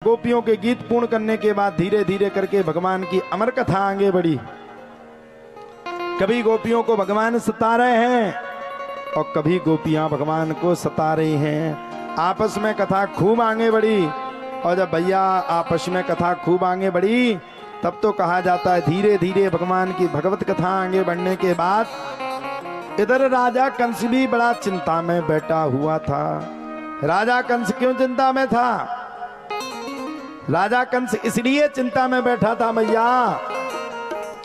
गोपियों के गीत पूर्ण करने के बाद धीरे धीरे करके भगवान की अमर कथा आगे बढ़ी। कभी गोपियों को भगवान सता रहे हैं और कभी गोपियां भगवान को सता रही हैं। आपस में कथा खूब आगे बढ़ी और जब भैया आपस में कथा खूब आगे बढ़ी तब तो कहा जाता है धीरे धीरे भगवान की भगवत कथा आगे बढ़ने के बाद इधर राजा कंस भी बड़ा चिंता में बैठा हुआ था। राजा कंस क्यों चिंता में था? राजा कंस इसलिए चिंता में बैठा था भैया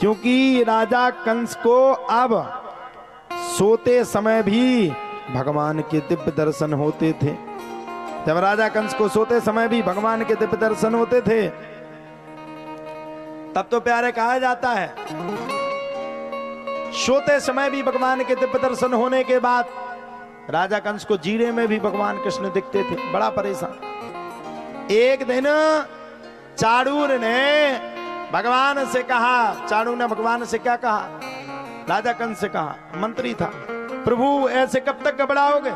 क्योंकि राजा कंस को अब सोते समय भी भगवान के दिव्य दर्शन होते थे। जब राजा कंस को सोते समय भी भगवान के दिव्य दर्शन होते थे तब तो प्यारे कहा जाता है सोते समय भी भगवान के दिव्य दर्शन होने के बाद राजा कंस को जीने में भी भगवान कृष्ण दिखते थे। बड़ा परेशान। एक दिन चाणूर ने भगवान से कहा, चाणूर ने भगवान से क्या कहा? राजा कंस से कहा, मंत्री था, प्रभु ऐसे कब तक घबराओगे?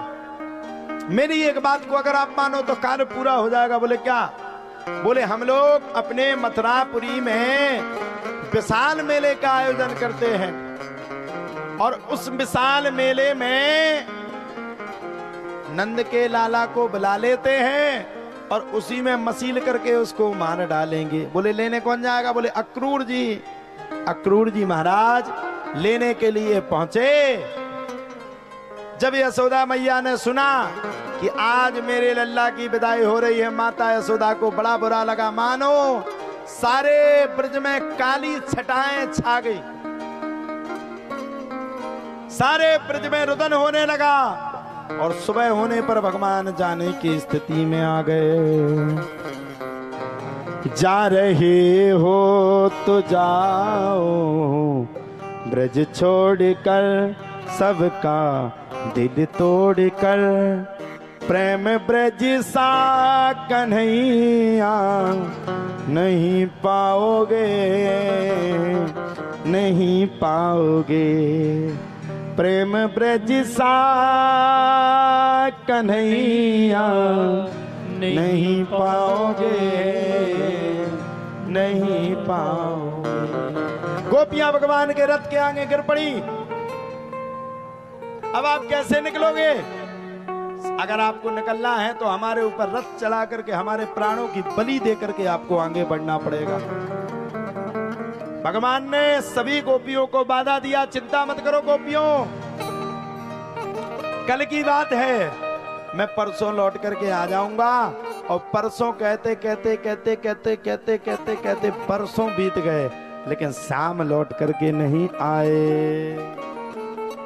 मेरी एक बात को अगर आप मानो तो कार्य पूरा हो जाएगा। बोले क्या? बोले हम लोग अपने मथुरापुरी में विशाल मेले का आयोजन करते हैं और उस विशाल मेले में नंद के लाला को बुला लेते हैं और उसी में मसील करके उसको मार डालेंगे। बोले लेने कौन जाएगा? बोले अक्रूर जी। अक्रूर जी महाराज लेने के लिए पहुंचे। जब यशोदा मैया ने सुना कि आज मेरे लल्ला की विदाई हो रही है, माता यशोदा को बड़ा बुरा लगा। मानो सारे ब्रज में काली छटाएं छा गई, सारे ब्रज में रुदन होने लगा और सुबह होने पर भगवान जाने की स्थिति में आ गए। जा रहे हो तो जाओ ब्रज छोड़कर, सबका दिल तोड़कर, प्रेम ब्रज सा कन्हैया नहीं पाओगे, नहीं पाओगे। प्रेम ब्रज सा कन्हैया नहीं पाओगे, नहीं पाओगे। गोपियां भगवान के रथ के आगे गिर पड़ी। अब आप कैसे निकलोगे? अगर आपको निकलना है तो हमारे ऊपर रथ चला करके हमारे प्राणों की बलि दे करके आपको आगे बढ़ना पड़ेगा। भगवान ने सभी गोपियों को बाधा दिया, चिंता मत करो गोपियों, कल की बात है, मैं परसों लौट करके आ जाऊंगा। और परसों कहते कहते कहते कहते कहते कहते कहते परसों बीत गए लेकिन शाम लौट करके नहीं आए।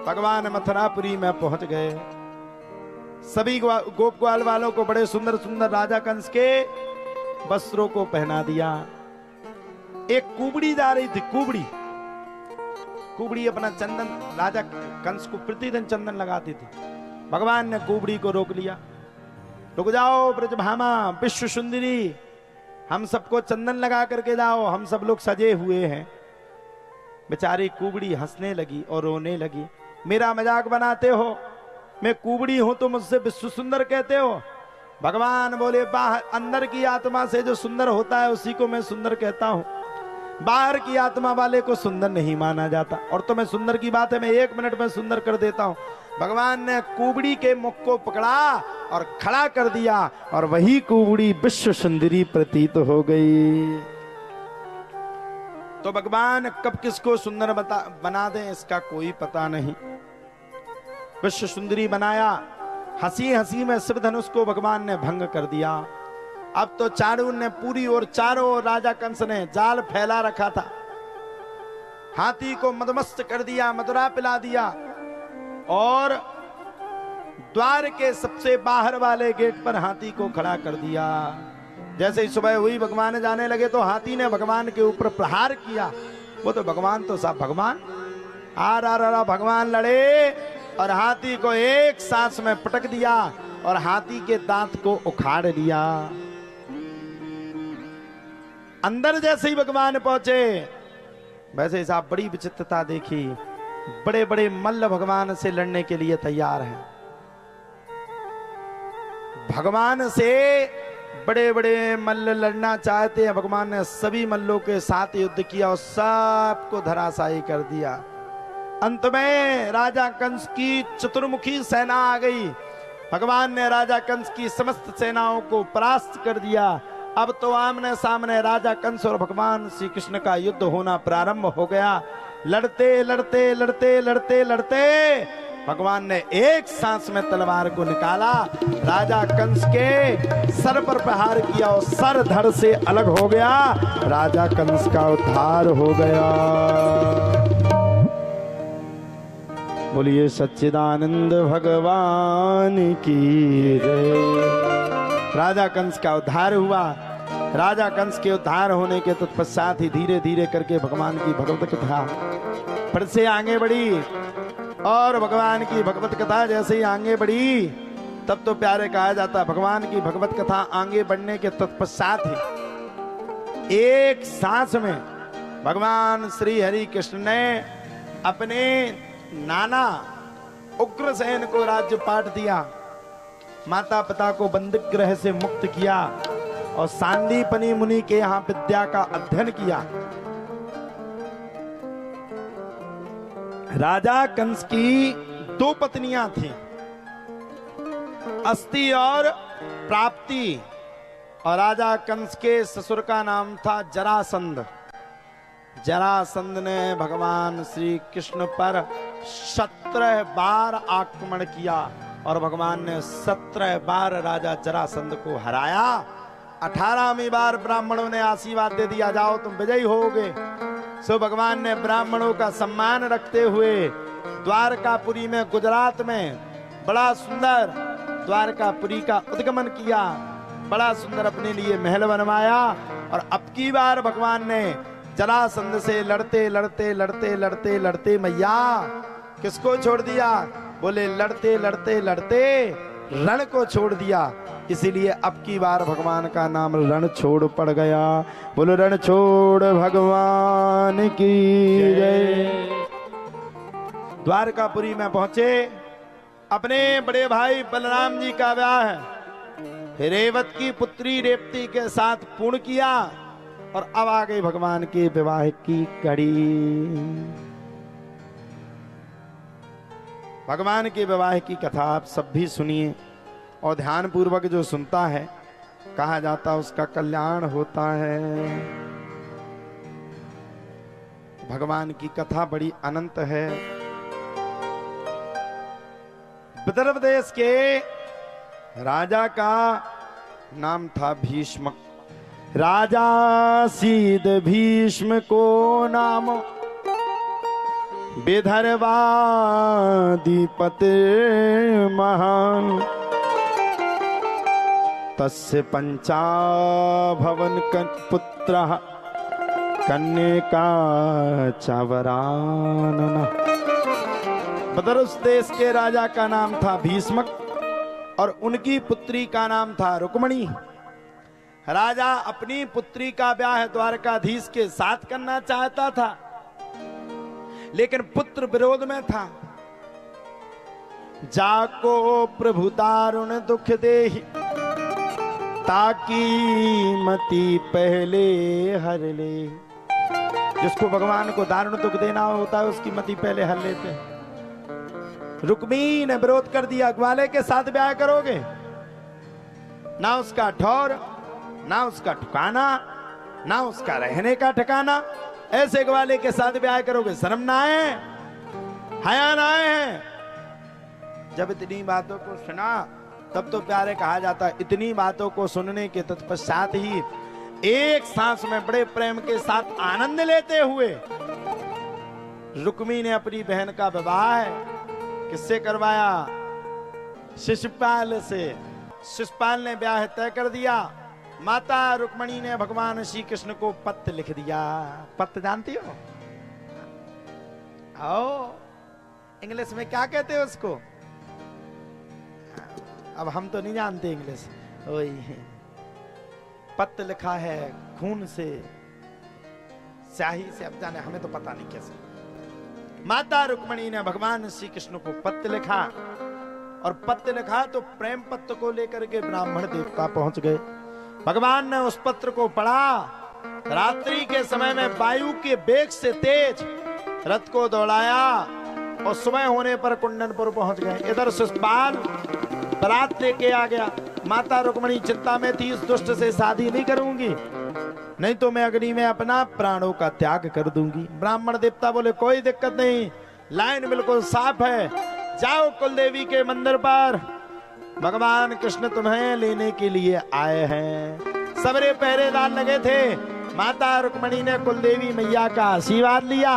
भगवान मथुरापुरी में पहुंच गए। सभी गोप ग्वाल वालों को बड़े सुंदर सुंदर राजा कंस के वस्त्रों को पहना दिया। एक कुबड़ी जा रही थी, कुबड़ी अपना चंदन, राजा कंस को प्रतिदिन चंदन लगाती थी। भगवान ने कुबड़ी को रोक लिया। रुक जाओ ब्रजभामा, विश्व सुंदरी, हम सबको चंदन लगा करके जाओ, हम सब लोग सजे हुए हैं। बेचारी कुबड़ी हंसने लगी और रोने लगी। मेरा मजाक बनाते हो? मैं कुबड़ी हूं तो मुझसे विश्व सुंदर कहते हो? भगवान बोले बाहर अंदर की आत्मा से जो सुंदर होता है उसी को मैं सुंदर कहता हूं, बाहर की आत्मा वाले को सुंदर नहीं माना जाता। और तो मैं सुंदर की बात है, मैं 1 मिनट में सुंदर कर देता हूं। भगवान ने कुबड़ी के मुख को पकड़ा और खड़ा कर दिया और वही कुबड़ी विश्व सुंदरी प्रतीत हो गई। तो भगवान कब किसको सुंदर बना दें इसका कोई पता नहीं। विश्व सुंदरी बनाया, हंसी हंसी में शिव धनुष को भगवान ने भंग कर दिया। अब तो चाणूर ने पूरी और चारों ओर राजा कंस ने जाल फैला रखा था। हाथी को मदमस्त कर दिया, मदुरा पिला दिया और द्वार के सबसे बाहर वाले गेट पर हाथी को खड़ा कर दिया। जैसे ही सुबह हुई भगवान जाने लगे तो हाथी ने भगवान के ऊपर प्रहार किया। वो तो भगवान तो साहब भगवान आ रहा, भगवान लड़े और हाथी को एक सांस में पटक दिया और हाथी के दांत को उखाड़ लिया। अंदर जैसे ही भगवान पहुंचे वैसे ही साहब बड़ी विचित्रता देखी। बड़े बड़े मल्ल भगवान से लड़ने के लिए तैयार हैं। भगवान से बड़े बड़े मल्ल लड़ना चाहते हैं, भगवान ने सभी मल्लों के साथ युद्ध किया और सबको धराशायी कर दिया। अंत में राजा कंस की चतुर्मुखी सेना आ गई। भगवान ने राजा कंस की समस्त सेनाओं को परास्त कर दिया। अब तो आमने सामने राजा कंस और भगवान श्री कृष्ण का युद्ध होना प्रारंभ हो गया। लड़ते लड़ते लड़ते लड़ते लड़ते भगवान ने एक सांस में तलवार को निकाला, राजा कंस के सर पर प्रहार किया और सर धड़ से अलग हो गया। राजा कंस का उद्धार हो गया। बोलिए सच्चिदानंद भगवान की जय। राजा कंस का उद्धार हुआ। राजा कंस के उद्धार होने के तत्पश्चात ही धीरे धीरे करके भगवान की भगवत कथा फिर से आगे बढ़ी। और भगवान की भगवत कथा जैसे ही आगे बढ़ी, तब तो प्यारे कहा जाता, भगवान की भगवत कथा आगे बढ़ने के तत्पश्चात ही एक सांस में भगवान श्री हरि कृष्ण ने अपने नाना उग्रसेन को राज्य पाठ दिया, माता पिता को बंदी गृह से मुक्त किया और सांदीपनि मुनि के यहाँ विद्या का अध्ययन किया। राजा कंस की दो पत्नियां थीं, अस्ति और प्राप्ति, और राजा कंस के ससुर का नाम था जरासंध। जरासंध ने भगवान श्री कृष्ण पर 17 बार आक्रमण किया और भगवान ने 17 बार राजा जरासंध को हराया। 18वीं बार ब्राह्मणों ने आशीर्वाद दे दिया, जाओ तुम विजयी होगे। सो भगवान ने ब्राह्मणों का सम्मान रखते हुए द्वारकापुरी में, गुजरात में बड़ा सुंदर द्वारकापुरी का उद्गमन किया, बड़ा सुंदर अपने लिए महल बनवाया। और अब की बार भगवान ने जरासंध से लड़ते लड़ते लड़ते लड़ते लड़ते मैया किसको छोड़ दिया? बोले लड़ते लड़ते लड़ते रण को छोड़ दिया। इसीलिए अब की बार भगवान का नाम रण छोड़ पड़ गया। बोलो रण छोड़ भगवान की जय। द्वारकापुरी में पहुंचे, अपने बड़े भाई बलराम जी का विवाह रेवत की पुत्री रेवती के साथ पूर्ण किया और अब आ गई भगवान के विवाह की कड़ी। भगवान के विवाह की कथा आप सब भी सुनिए और ध्यान पूर्वक जो सुनता है, कहा जाता उसका कल्याण होता है। भगवान की कथा बड़ी अनंत है। विदर्भ देश के राजा का नाम था भीष्म। राजा सीध भीष्म को नाम, विदर्भाधिपति महान। तस्य पंचाभवन पुत्रः कन्यका चावरानन। बदरुस देश के राजा का नाम था भीष्मक और उनकी पुत्री का नाम था रुक्मणी। राजा अपनी पुत्री का ब्याह द्वारकाधीश के साथ करना चाहता था, लेकिन पुत्र विरोध में था। जाको प्रभु दारुण दुख देहि, ताकि मती पहले हर ले। जिसको भगवान को दारुण दुख देना होता है उसकी मती पहले हर लेते हैं। रुक्मी ने विरोध कर दिया, ग्वाले के साथ ब्याह करोगे? ना उसका ठौर, ना उसका ठिकाना, ना उसका रहने का ठिकाना, ऐसे ग्वाले के साथ ब्याह करोगे? शर्म ना आए, हया ना आए? जब इतनी बातों को सुना तब तो प्यारे कहा जाता है, इतनी बातों को सुनने के तत्पश्चात ही एक सांस में बड़े प्रेम के साथ आनंद लेते हुए रुक्मी ने अपनी बहन का विवाह किससे करवाया? शिशुपाल से। शिशुपाल ने ब्याह तय कर दिया। माता रुक्मणी ने भगवान श्री कृष्ण को पत्र लिख दिया। पत्र जानती हो? आओ, इंग्लिश में क्या कहते हो उसको? अब हम तो नहीं जानते इंग्लिश। वही पत्र लिखा है खून से, स्याही से, अब जाने हमें तो पता नहीं कैसे। माता रुक्मणी ने भगवान श्री कृष्ण को पत्र लिखा और पत्र लिखा तो प्रेम पत्र को लेकर के ब्राह्मण देवता पहुंच गए भगवान ने उस पत्र को पढ़ा। रात्रि के समय में वायु के वेग से तेज रथ को दौड़ाया और सुबह होने पर कुंडनपुर पहुंच गए। इधर शिशुपाल बारात लेके आ गया। माता रुक्मणी चिंता में थी, इस दुष्ट से शादी नहीं करूंगी, नहीं तो मैं अग्नि में अपना प्राणों का त्याग कर दूंगी। ब्राह्मण देवता बोले कोई दिक्कत नहीं, लाइन बिल्कुल साफ है, जाओ कुलदेवी के मंदिर पर, भगवान कृष्ण तुम्हें लेने के लिए आए हैं। सबरे पहरेदार लगे थे। माता रुक्मणी ने कुलदेवी मैया का आशीर्वाद लिया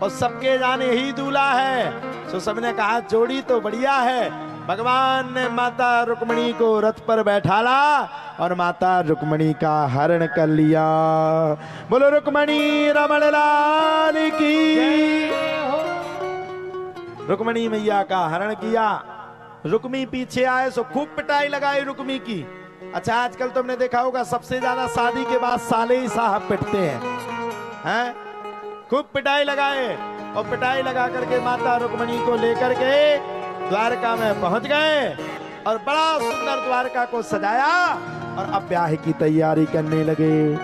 और सबके जाने ही दूल्हा है, तो सबने कहा जोड़ी तो बढ़िया है। भगवान ने माता रुक्मणी को रथ पर बैठाला और माता रुक्मणी का हरण कर लिया। बोलो रुक्मणी रमण लाल की। रुक्मणी मैया का हरण किया। रुक्मी पीछे आए सो खूब पिटाई लगाई रुक्मी की। अच्छा, आजकल तुमने देखा होगा सबसे ज्यादा शादी के बाद साले ही साहब पिटते हैं? खूब पिटाई लगाए और पिटाई लगा करके माता रुक्मणी को लेकर के द्वारका में पहुंच गए और बड़ा सुंदर द्वारका को सजाया और अब ब्याह की तैयारी करने लगे।